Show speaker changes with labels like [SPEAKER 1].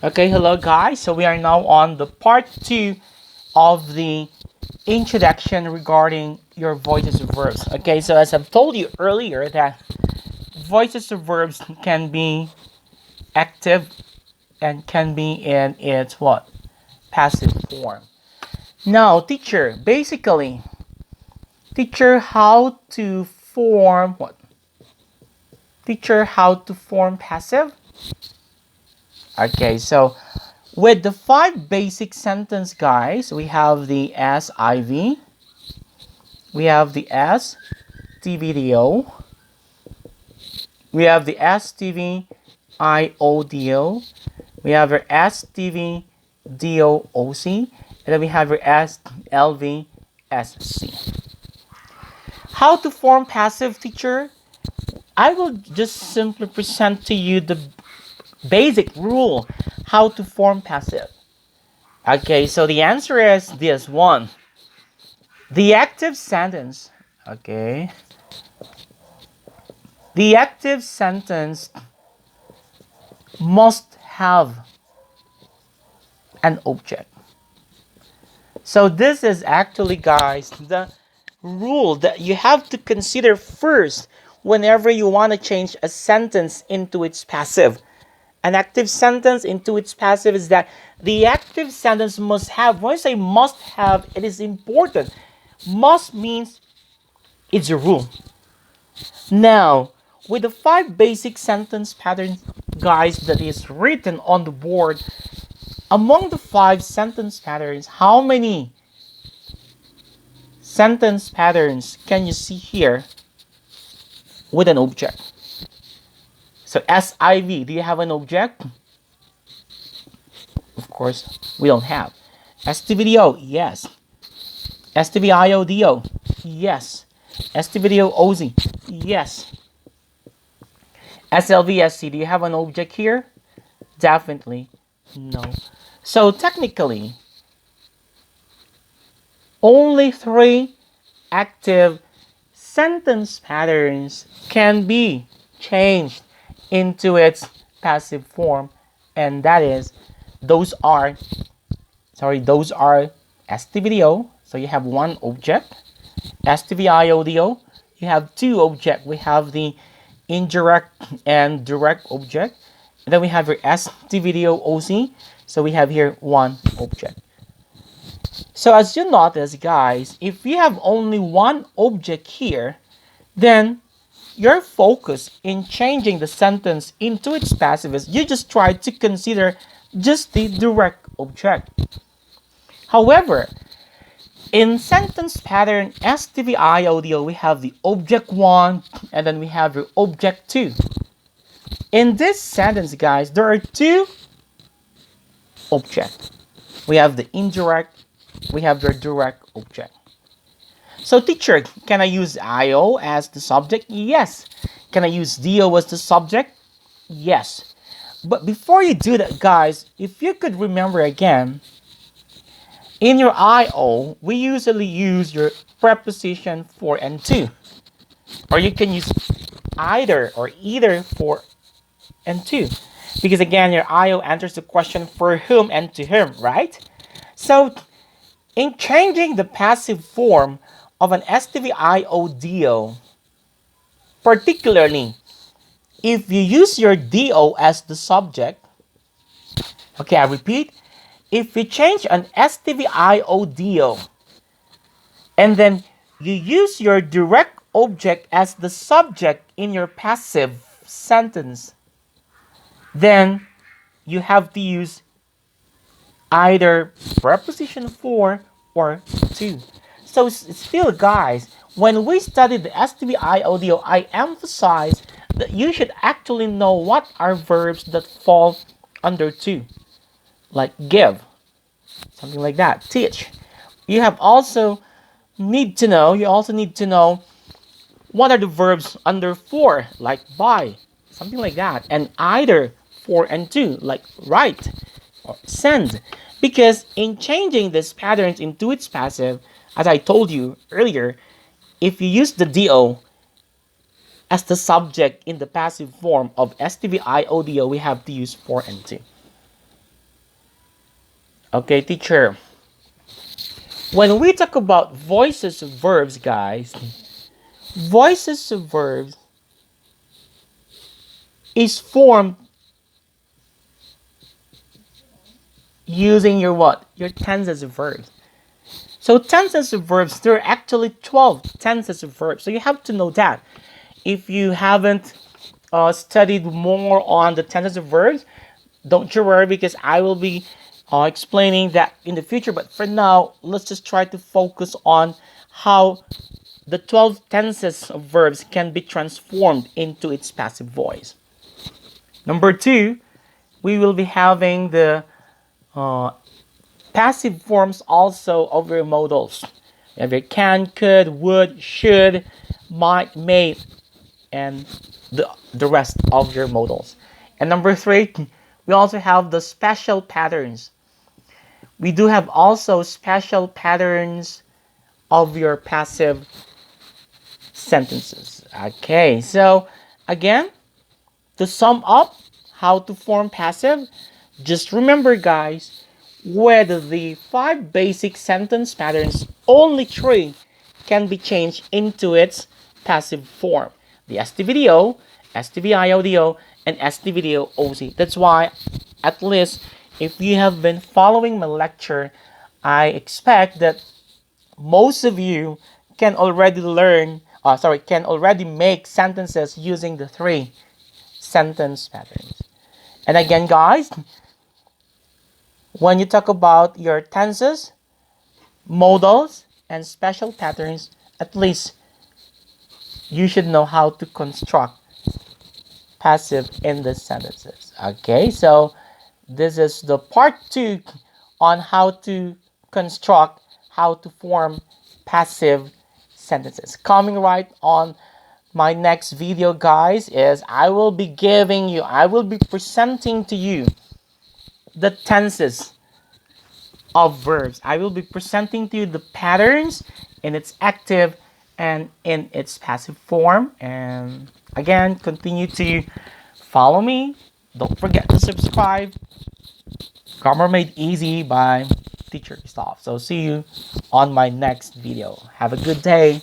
[SPEAKER 1] Okay, hello guys. So we are now on the part 2 of the introduction regarding your voices of verbs. Okay, so as I've told you earlier that voices of verbs can be active and can be in its what? Passive form. Now, teacher how to form what? Teacher how to form passive? Okay, so with the 5 basic sentence, guys, we have the SIV, we have the STVDO, we have the STVIODO, we have our STVDOOC, and then we have our SLVSC. How to form passive, teacher? I will just simply present to you the basic rule how to form passive. Okay, so the answer is this one. The active sentence, okay. The active sentence must have an object. So this is actually, guys, the rule that you have to consider first whenever you want to change a sentence into its passive. An active sentence into its passive is that the active sentence must have, when I say must have, it is important. Must means it's a rule. Now, with the 5 basic sentence patterns, guys, that is written on the board, among the 5 sentence patterns, how many sentence patterns can you see here with an object? So SIV, do you have an object? Of course, we don't have. STVDO, yes. STVIODO, yes. STVDOOZ, yes. SLVSC, do you have an object here? Definitely no. So technically, only 3 active sentence patterns can be changed into its passive form, and that is those are STVDO, so you have 1 object. STVIODO, you have 2 objects. We have the indirect and direct object, and then we have your STVDOOC, so we have here 1 object. So as you notice, guys, if you have only 1 object here, then your focus in changing the sentence into its passive is you just try to consider just the direct object. However, in sentence pattern STVIODO, we have the object 1 and then we have your object 2. In this sentence, guys, there are 2 objects. We have the indirect, we have the direct object. So teacher, can I use IO as the subject? Yes. Can I use DO as the subject? Yes. But before you do that, guys, if you could remember again, in your IO, we usually use your preposition for and to. Or you can use either for and to. Because again, your IO answers the question for whom and to whom, right? So, in changing the passive form of an STVIODO, particularly if you use your DO as the subject, okay, I repeat, if you change an STVIODO and then you use your direct object as the subject in your passive sentence, then you have to use either preposition for or to. So still, guys, when we studied the STVIODO, I emphasize that you should actually know what are verbs that fall under to, like give, something like that, teach. You also need to know what are the verbs under for, like buy, something like that, and either for and to, like write or send. Because in changing these patterns into its passive, as I told you earlier, if you use the DO as the subject in the passive form of STVIODO, we have to use for and to. Okay, teacher. When we talk about voices of verbs, guys, voices of verbs is formed using your what? Your tenses of verbs. So tenses of verbs, there are actually 12 tenses of verbs. So you have to know that. If you haven't studied more on the tenses of verbs, don't you worry because I will be explaining that in the future. But for now, let's just try to focus on how the 12 tenses of verbs can be transformed into its passive voice. Number two, we will be having the uh, passive forms also of your modals. You have your can, could, would, should, might, may, and the rest of your modals. And number three, we also have the special patterns. We do have also special patterns of your passive sentences. Okay, so again, to sum up how to form passive, just remember, guys, with the 5 basic sentence patterns, only 3 can be changed into its passive form. The STVDO, STVIODO, and STVDO OC. That's why, at least, if you have been following my lecture, I expect that most of you can already can already make sentences using the 3 sentence patterns. And again, guys, when you talk about your tenses, modals, and special patterns, at least you should know how to construct passive in the sentences. Okay, so this is the part 2 on how to construct, how to form passive sentences. Coming right on my next video, guys, is I will be presenting to you the tenses of verbs. I will be presenting to you the patterns in its active and in its passive form. And again, continue to follow me. Don't forget to subscribe. Grammar Made Easy by Teacher Gustav. So see you on my next video. Have a good day.